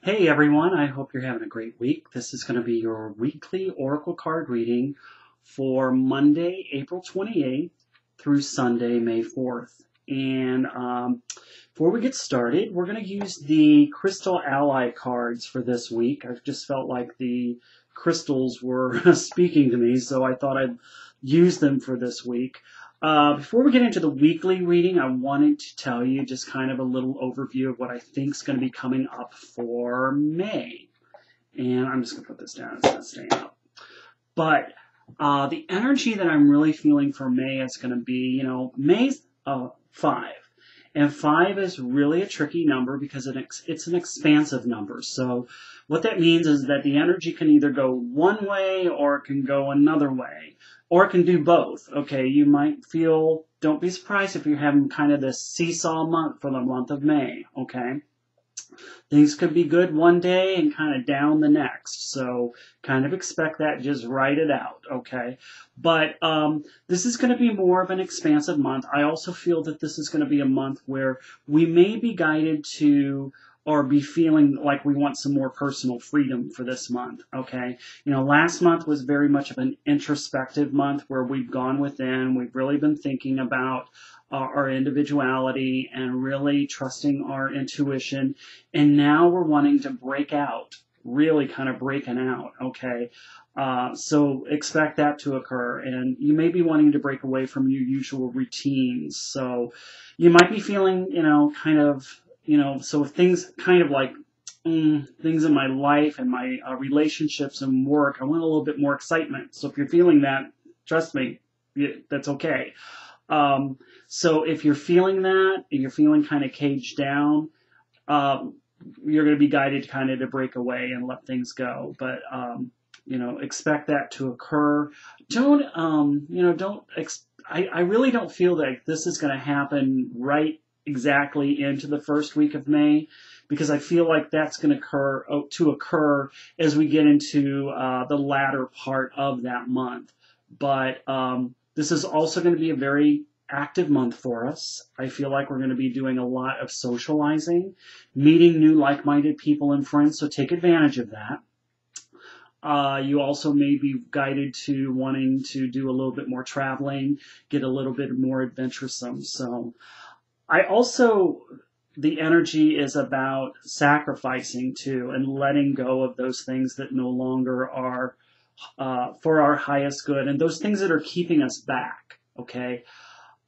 Hey everyone, I hope you're having a great week. This is going to be your weekly Oracle card reading for Monday, April 28th through Sunday, May 4th. And before we get started, we're going to use the Crystal Ally cards for this week. I just felt like the crystals were speaking to me, so I thought I'd use them for this week. Before we get into the weekly reading, I wanted to tell you just kind of a little overview of what I think is going to be coming up for May. And I'm just going to put this down. It's not staying up. But the energy that I'm really feeling for May is going to be, May's 5. And 5 is really a tricky number because it's an expansive number. So what that means is that the energy can either go one way or it can go another way. Or it can do both. Okay, you might feel, don't be surprised if you're having kind of this seesaw month for the month of May. Okay, things could be good one day and kind of down the next. So kind of expect that, just write it out. Okay, but this is going to be more of an expansive month. I also feel that this is going to be a month where we may be guided to or be feeling like we want some more personal freedom for this month, okay? Last month was very much of an introspective month where we've gone within, we've really been thinking about our individuality and really trusting our intuition, and now we're wanting to break out, really kind of breaking out, okay? So expect that to occur, and you may be wanting to break away from your usual routines, so you might be feeling, kind of, so things kind of like things in my life and my relationships and work, I want a little bit more excitement. So if you're feeling that, trust me, that's okay. So if you're feeling that and you're feeling kind of caged down, you're going to be guided kind of to break away and let things go. But expect that to occur. I really don't feel that this is going to happen right exactly into the first week of May, because I feel like that's going to occur as we get into the latter part of that month. But this is also going to be a very active month for us. I feel like we're going to be doing a lot of socializing, meeting new like-minded people and friends, so take advantage of that. You also may be guided to wanting to do a little bit more traveling, get a little bit more adventuresome. So the energy is about sacrificing too and letting go of those things that no longer are for our highest good and those things that are keeping us back, okay?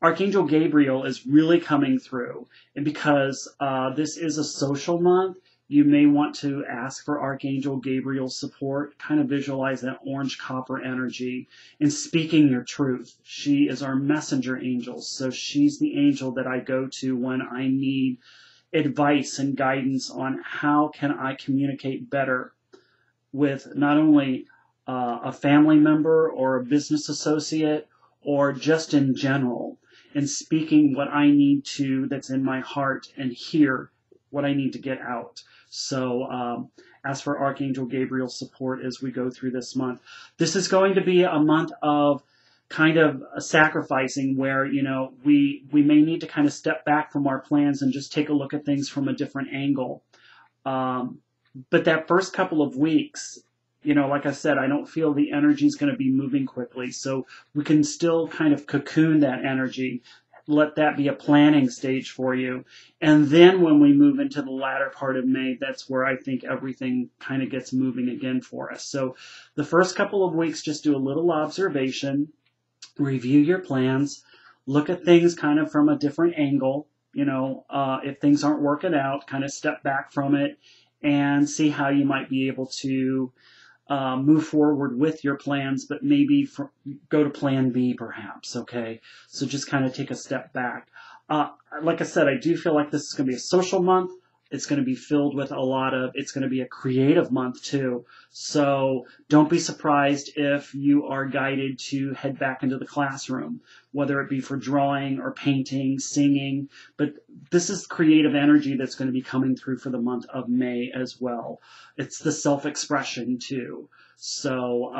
Archangel Gabriel is really coming through, and because this is a social month, you may want to ask for Archangel Gabriel's support. Kind of visualize that orange copper energy and speaking your truth. She is our messenger angel, so she's the angel that I go to when I need advice and guidance on how can I communicate better with not only a family member or a business associate or just in general, and speaking what I need to that's in my heart and hear what I need to get out. So ask for Archangel Gabriel's support as we go through this month. This is going to be a month of kind of a sacrificing where, we may need to kind of step back from our plans and just take a look at things from a different angle. But that first couple of weeks, like I said, I don't feel the energy is going to be moving quickly. So we can still kind of cocoon that energy, let that be a planning stage for you. And then when we move into the latter part of May, that's where I think everything kind of gets moving again for us. So the first couple of weeks, just do a little observation, review your plans, look at things kind of from a different angle. If things aren't working out, kind of step back from it and see how you might be able to move forward with your plans, but maybe go to plan B perhaps, okay? So just kind of take a step back. Like I said, I do feel like this is going to be a social month. It's going to be filled with it's going to be a creative month too. So don't be surprised if you are guided to head back into the classroom, whether it be for drawing or painting, singing. But this is creative energy that's going to be coming through for the month of May as well. It's the self-expression too. So,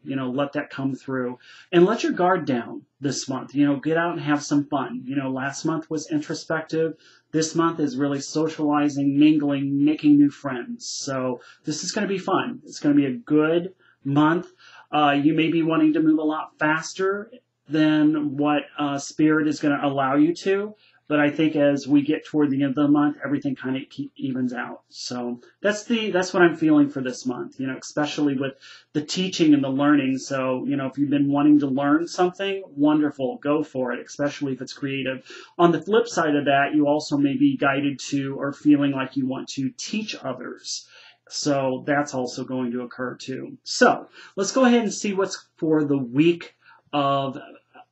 let that come through and let your guard down this month. Get out and have some fun. Last month was introspective. This month is really socializing, mingling, making new friends. So this is going to be fun. It's going to be a good month. You may be wanting to move a lot faster than what Spirit is going to allow you to. But I think as we get toward the end of the month, everything kind of evens out. So that's what I'm feeling for this month, especially with the teaching and the learning. So, if you've been wanting to learn something, wonderful, go for it, especially if it's creative. On the flip side of that, you also may be guided to or feeling like you want to teach others. So that's also going to occur too. So let's go ahead and see what's for the week of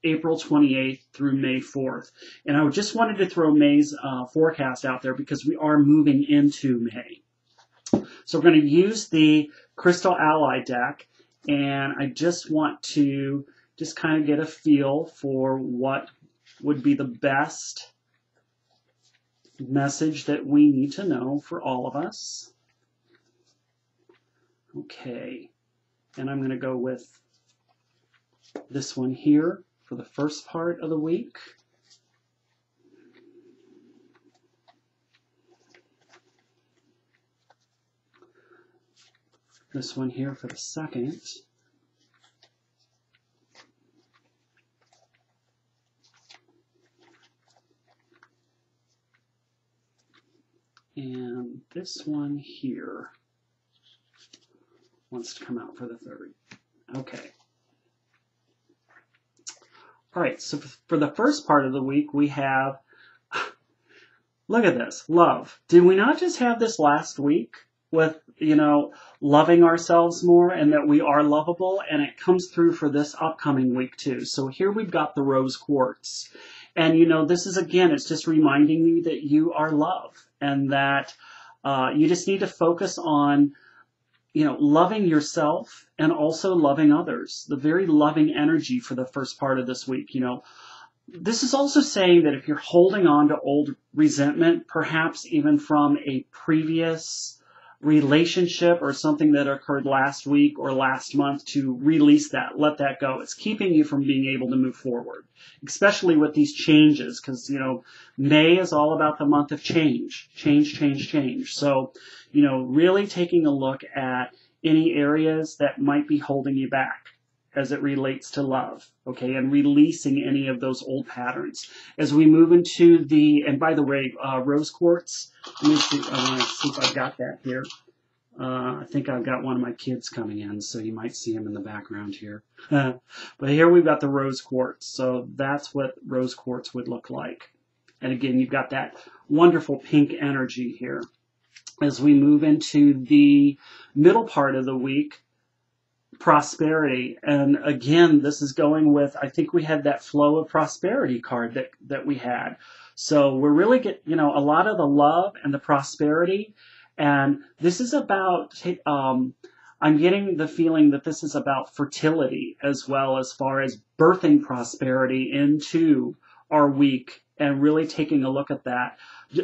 April 28th through May 4th. And I just wanted to throw May's forecast out there because we are moving into May. So we're going to use the Crystal Ally deck, and I just want to just kind of get a feel for what would be the best message that we need to know for all of us. Okay, and I'm going to go with this one here for the first part of the week. This one here for the second. And this one here wants to come out for the third. Okay. All right, so for the first part of the week, we have, look at this, love. Did we not just have this last week with, loving ourselves more and that we are lovable? And it comes through for this upcoming week too. So here we've got the rose quartz. And, this is, again, it's just reminding you that you are love and that you just need to focus on loving yourself and also loving others. The very loving energy for the first part of this week. This is also saying that if you're holding on to old resentment, perhaps even from a previous relationship or something that occurred last week or last month, to release that, let that go. It's keeping you from being able to move forward, especially with these changes, because, May is all about the month of change. So, really taking a look at any areas that might be holding you back as it relates to love, okay, and releasing any of those old patterns. As we move into and by the way, rose quartz, let me see, I want to see if I've got that here. I think I've got one of my kids coming in, so you might see him in the background here. But here we've got the rose quartz, so that's what rose quartz would look like. And again, you've got that wonderful pink energy here. As we move into the middle part of the week, prosperity. And again, this is going with, I think we had that flow of prosperity card that we had. So we're really getting, a lot of the love and the prosperity. And this is about, I'm getting the feeling that this is about fertility as well, as far as birthing prosperity into our week and really taking a look at that,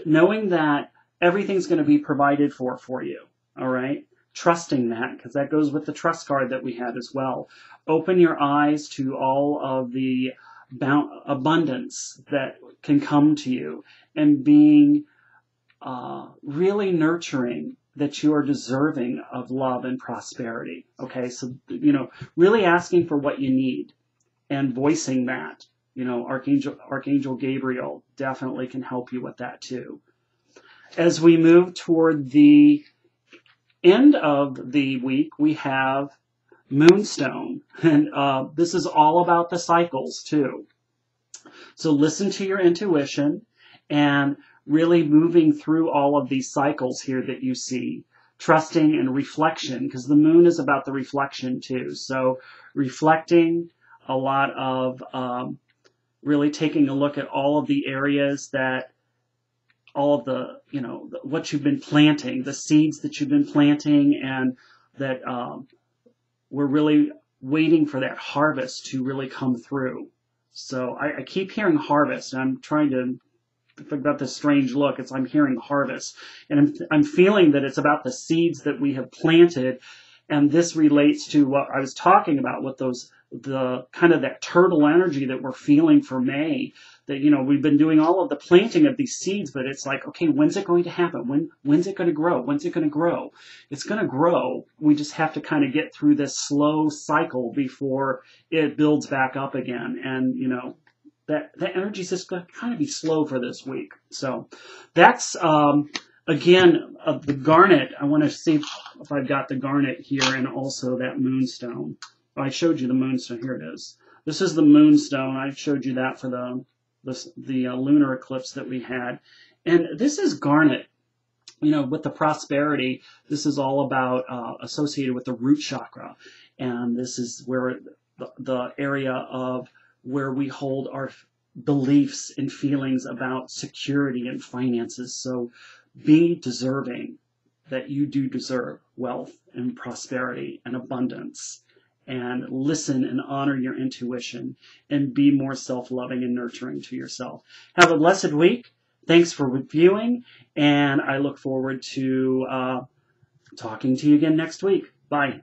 knowing that everything's going to be provided for you. All right. Trusting that, because that goes with the trust card that we had as well. Open your eyes to all of the abundance that can come to you, and being really nurturing that you are deserving of love and prosperity. Okay, so really asking for what you need and voicing that. Archangel Gabriel definitely can help you with that too. As we move toward the end of the week, we have Moonstone, and this is all about the cycles too. So listen to your intuition and really moving through all of these cycles here that you see, trusting and reflection, because the moon is about the reflection too. So reflecting, a lot of really taking a look at all of the areas that all of the, what you've been planting, the seeds that you've been planting, and that we're really waiting for that harvest to really come through. So I keep hearing harvest, and I'm trying to, if I've got this strange look, I'm hearing harvest. And I'm feeling that it's about the seeds that we have planted, and this relates to what I was talking about with those the kind of that turtle energy that we're feeling for May, that, we've been doing all of the planting of these seeds, but it's like, okay, when's it going to happen? When's it going to grow? When's it going to grow? It's going to grow. We just have to kind of get through this slow cycle before it builds back up again. And, that energy is just going to kind of be slow for this week. So that's, again, the Garnet. I want to see if I've got the Garnet here and also that Moonstone. I showed you the Moonstone. Here it is. This is the Moonstone. I showed you that for the lunar eclipse that we had. And this is Garnet. With the prosperity, this is all about associated with the root chakra. And this is where the area of where we hold our beliefs and feelings about security and finances. So be deserving, that you do deserve wealth and prosperity and abundance. And listen and honor your intuition and be more self-loving and nurturing to yourself. Have a blessed week. Thanks for reviewing, and I look forward to talking to you again next week. Bye.